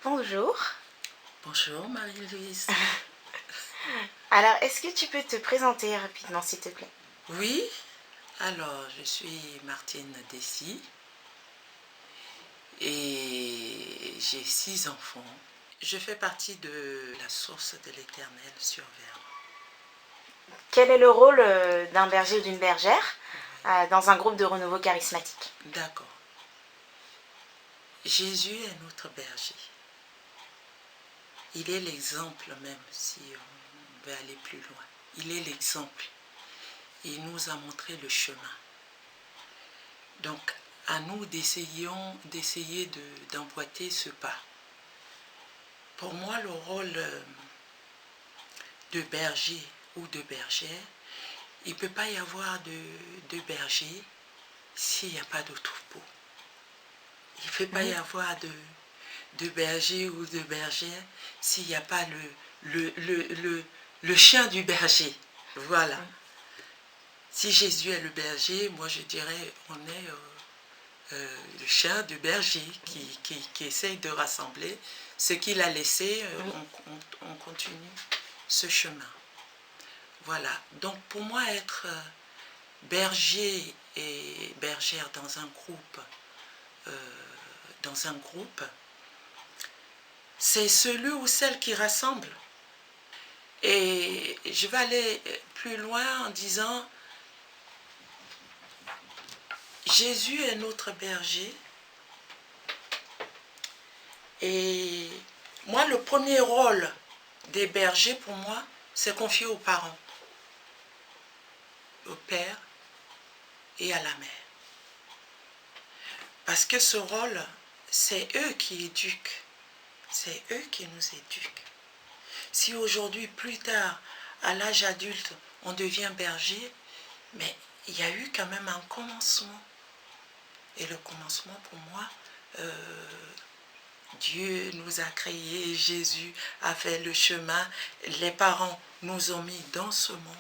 Bonjour. Bonjour Marie-Louise. Alors, est-ce que tu peux te présenter rapidement, s'il te plaît? Oui, alors je suis Martine Dessy et j'ai 6 enfants. Je fais partie de la source de l'Éternel sur Verne. Quel est le rôle d'un berger ou d'une bergère dans un groupe de renouveau charismatique? D'accord. Jésus est notre berger. Il est l'exemple même, si on veut aller plus loin. Il est l'exemple. Il nous a montré le chemin. Donc, à nous d'essayer d'emboîter ce pas. Pour moi, le rôle de berger ou de bergère, il ne peut pas y avoir de berger s'il n'y a pas de troupeau. Il ne peut pas y avoir de berger ou de bergère s'il n'y a pas le chien du berger. Voilà. Si Jésus est le berger, moi je dirais on est le chien du berger qui essaye de rassembler ce qu'il a laissé. On continue ce chemin. Voilà. Donc pour moi, être berger et bergère dans un groupe, c'est celui ou celle qui rassemble. Et je vais aller plus loin en disant, Jésus est notre berger. Et moi, le premier rôle des bergers, pour moi, c'est confier aux parents, au père et à la mère. Parce que ce rôle, c'est eux qui éduquent. C'est eux qui nous éduquent. Si aujourd'hui, plus tard, à l'âge adulte, on devient berger, mais il y a eu quand même un commencement. Et le commencement, pour moi, Dieu nous a créés, Jésus a fait le chemin, les parents nous ont mis dans ce monde.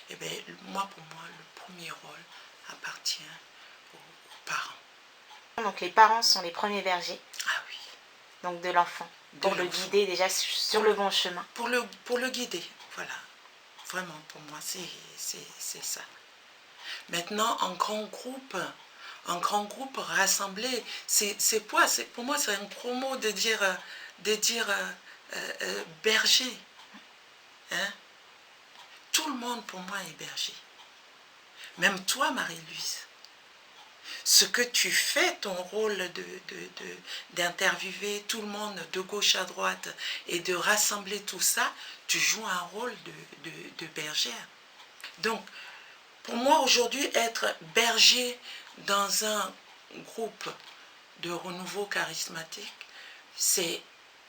Et bien, pour moi, le premier rôle appartient aux parents. Donc les parents sont les premiers bergers. Ah oui. Donc de l'enfant. Pour le guider déjà sur le bon chemin. Pour le guider, voilà. Vraiment, pour moi, c'est ça. Maintenant, en grand groupe rassemblé, c'est quoi? Pour moi, c'est un gros mot de dire berger. Hein? Tout le monde, pour moi, est berger. Même toi, Marie-Louise. Ce que tu fais, ton rôle d'interviewer tout le monde de gauche à droite et de rassembler tout ça, tu joues un rôle de bergère. Donc, pour moi, aujourd'hui, être berger dans un groupe de renouveau charismatique, c'est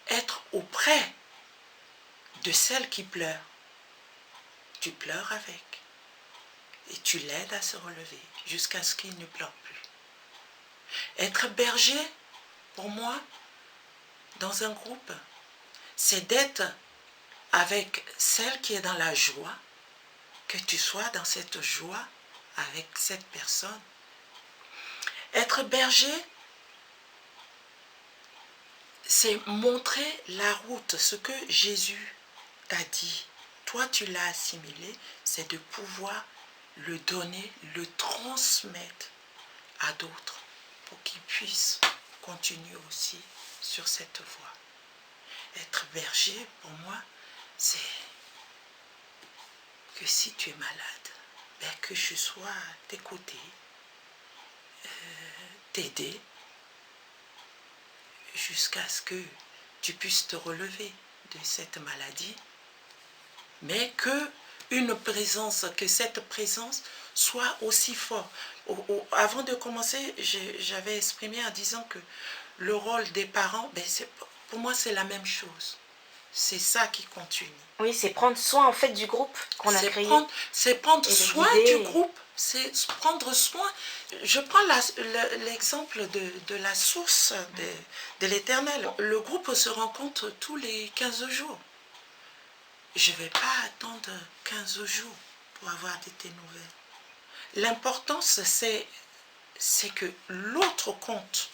être auprès de celle qui pleure. Tu pleures avec et tu l'aides à se relever jusqu'à ce qu'il ne pleure plus. Être berger, pour moi, dans un groupe, c'est d'être avec celle qui est dans la joie, que tu sois dans cette joie avec cette personne. Être berger, c'est montrer la route, ce que Jésus a dit. Toi, tu l'as assimilé, c'est de pouvoir le donner, le transmettre à d'autres pour qu'ils puissent continuer aussi sur cette voie. Être berger, pour moi, c'est que si tu es malade, ben que je sois à tes côtés, t'aider jusqu'à ce que tu puisses te relever de cette maladie, mais que cette présence soit aussi forte. Avant de commencer, j'avais exprimé en disant que le rôle des parents, ben pour moi, c'est la même chose. C'est ça qui continue. Oui, c'est prendre soin en fait du groupe qu'on a créé. C'est prendre soin du groupe. C'est prendre soin. Je prends l'exemple de la source de l'Éternel. Le groupe se rencontre tous les 15 jours. Je ne vais pas attendre 15 jours pour avoir de tes nouvelles. L'importance, c'est que l'autre compte.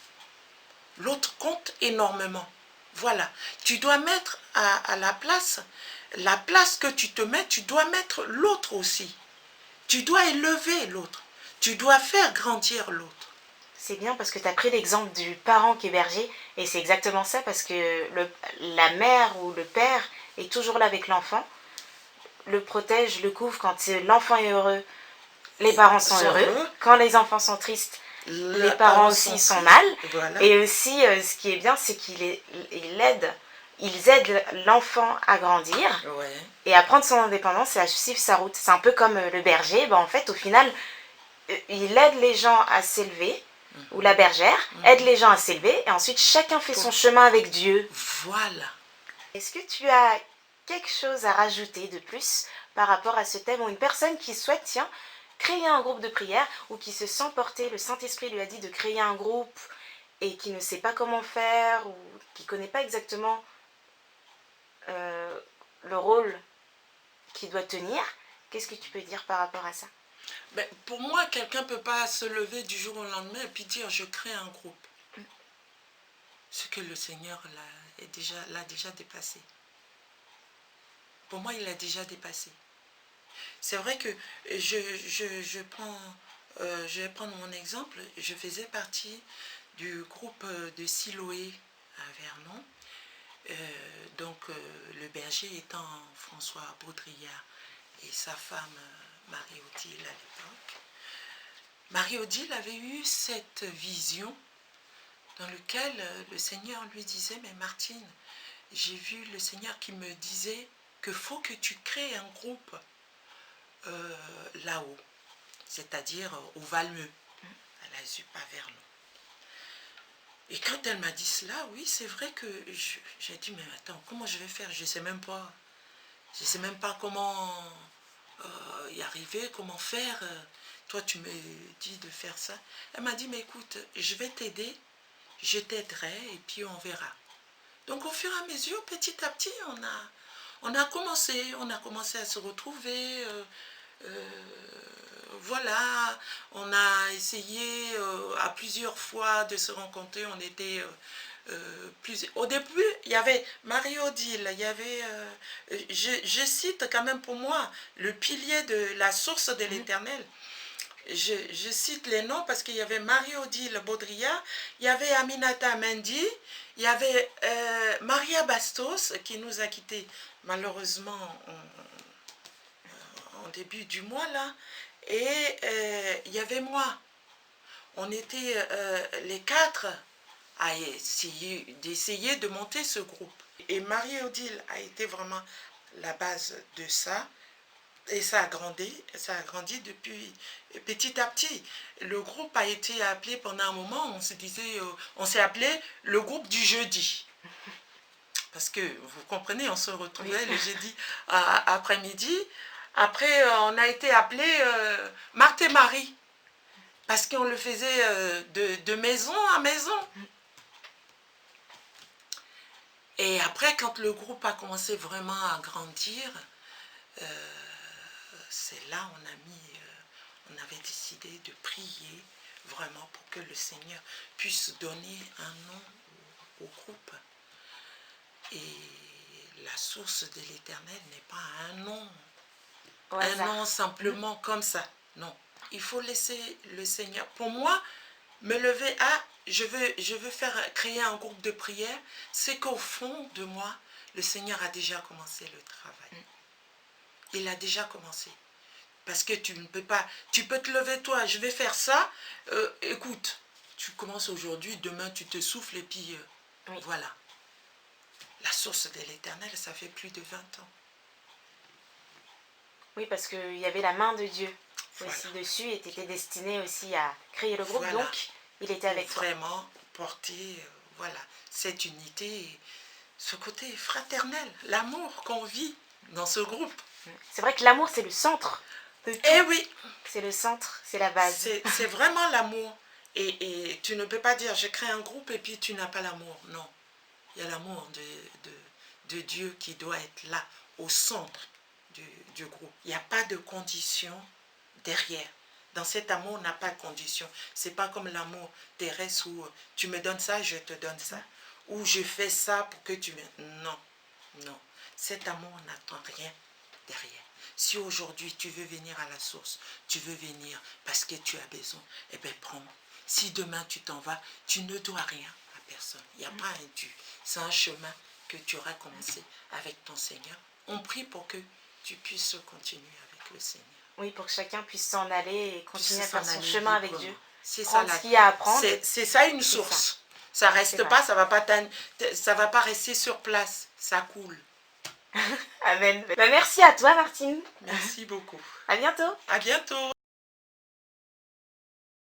L'autre compte énormément. Voilà. Tu dois mettre à la place que tu te mets, tu dois mettre l'autre aussi. Tu dois élever l'autre. Tu dois faire grandir l'autre. C'est bien parce que tu as pris l'exemple du parent qui est berger et c'est exactement ça parce que la mère ou le père est toujours là avec l'enfant, le protège, le couvre quand l'enfant est heureux, les parents sont heureux. Quand les enfants sont tristes, les parents aussi sont mal. Voilà. Et aussi, ce qui est bien, c'est ils aident l'enfant à grandir et à prendre son indépendance et à suivre sa route. C'est un peu comme le berger. En fait, au final, il aide les gens à s'élever, ou la bergère aide les gens à s'élever, et ensuite chacun fait son chemin avec Dieu. Voilà. Est-ce que tu as quelque chose à rajouter de plus par rapport à ce thème, ou une personne qui souhaite, tiens, créer un groupe de prière, ou qui se sent porter, le Saint-Esprit lui a dit de créer un groupe, et qui ne sait pas comment faire, ou qui ne connaît pas exactement le rôle qu'il doit tenir, qu'est-ce que tu peux dire par rapport à ça? Ben, pour moi, quelqu'un ne peut pas se lever du jour au lendemain et puis dire je crée un groupe. Ce que le Seigneur l'a déjà dépassé. Pour moi, il l'a déjà dépassé. C'est vrai que je vais prendre mon exemple. Je faisais partie du groupe de Siloé à Vernon. Le berger étant François Baudrillard et sa femme Marie-Odile à l'époque. Marie-Odile avait eu cette vision dans laquelle le Seigneur lui disait, mais Martine, j'ai vu le Seigneur qui me disait qu'il faut que tu crées un groupe là-haut, c'est-à-dire au Valmeux, à la ZUP à Vernon. Et quand elle m'a dit cela, oui, c'est vrai que j'ai dit, mais attends, comment je vais faire? Je ne sais même pas. Je ne sais même pas comment y arriver, comment faire. Toi, tu me dis de faire ça. Elle m'a dit, mais écoute, je vais t'aider, je t'aiderai et puis on verra. Donc au fur et à mesure, petit à petit, on a commencé à se retrouver. Voilà, on a essayé à plusieurs fois de se rencontrer. On était plusieurs. Au début, il y avait Marie-Odile, il y avait, je cite quand même pour moi, le pilier de la source de l'Éternel. Je cite les noms parce qu'il y avait Marie-Odile Baudrillard, il y avait Aminata Mendy, il y avait Maria Bastos qui nous a quittés malheureusement en début du mois là, et il y avait moi. On était les quatre à d'essayer de monter ce groupe. Et Marie-Odile a été vraiment la base de ça. Et ça a grandi depuis petit à petit. Le groupe a été appelé pendant un moment, on s'est appelé le groupe du jeudi. Parce que, vous comprenez, on se retrouvait le jeudi après-midi. Après, on a été appelé Marthe et Marie. Parce qu'on le faisait de maison à maison. Et après, quand le groupe a commencé vraiment à grandir, c'est là on avait décidé de prier vraiment pour que le Seigneur puisse donner un nom au groupe. Et la source de l'Éternel n'est pas un nom. Un nom simplement comme ça. Non. Il faut laisser le Seigneur. Pour moi, me lever à, je veux créer un groupe de prière, c'est qu'au fond de moi, le Seigneur a déjà commencé le travail. Il a déjà commencé. Parce que tu ne peux pas, tu peux te lever toi, je vais faire ça, écoute, tu commences aujourd'hui, demain tu te souffles et puis voilà. La source de l'Éternel, ça fait plus de 20 ans. Oui, parce qu'il y avait la main de Dieu aussi dessus et tu étais destiné aussi à créer le groupe, donc il était avec toi. Vraiment porter voilà, cette unité, et ce côté fraternel, l'amour qu'on vit dans ce groupe. C'est vrai que l'amour, c'est le centre de tout. Eh oui. C'est le centre, c'est la base. C'est vraiment l'amour. Et tu ne peux pas dire, je crée un groupe et puis tu n'as pas l'amour. Non. Il y a l'amour de Dieu qui doit être là, au centre du groupe. Il n'y a pas de condition derrière. Dans cet amour, on n'a pas de condition. Ce n'est pas comme l'amour terrestre où tu me donnes ça, je te donne ça. ou je fais ça pour que tu me... Non, non. Cet amour n'attend rien derrière. Si aujourd'hui tu veux venir à la source, tu veux venir parce que tu as besoin, eh bien prends. Si demain tu t'en vas, tu ne dois rien à personne. Il n'y a pas un dû. C'est un chemin que tu auras commencé avec ton Seigneur. On prie pour que tu puisses continuer avec le Seigneur. Oui, pour que chacun puisse s'en aller et continuer à faire son chemin avec Dieu. C'est ça, ce qu'il y a à apprendre. C'est ça une source. Ça reste pas, ça va pas rester sur place. Ça coule. Amen. Merci à toi, Martine. Merci beaucoup. À bientôt. À bientôt.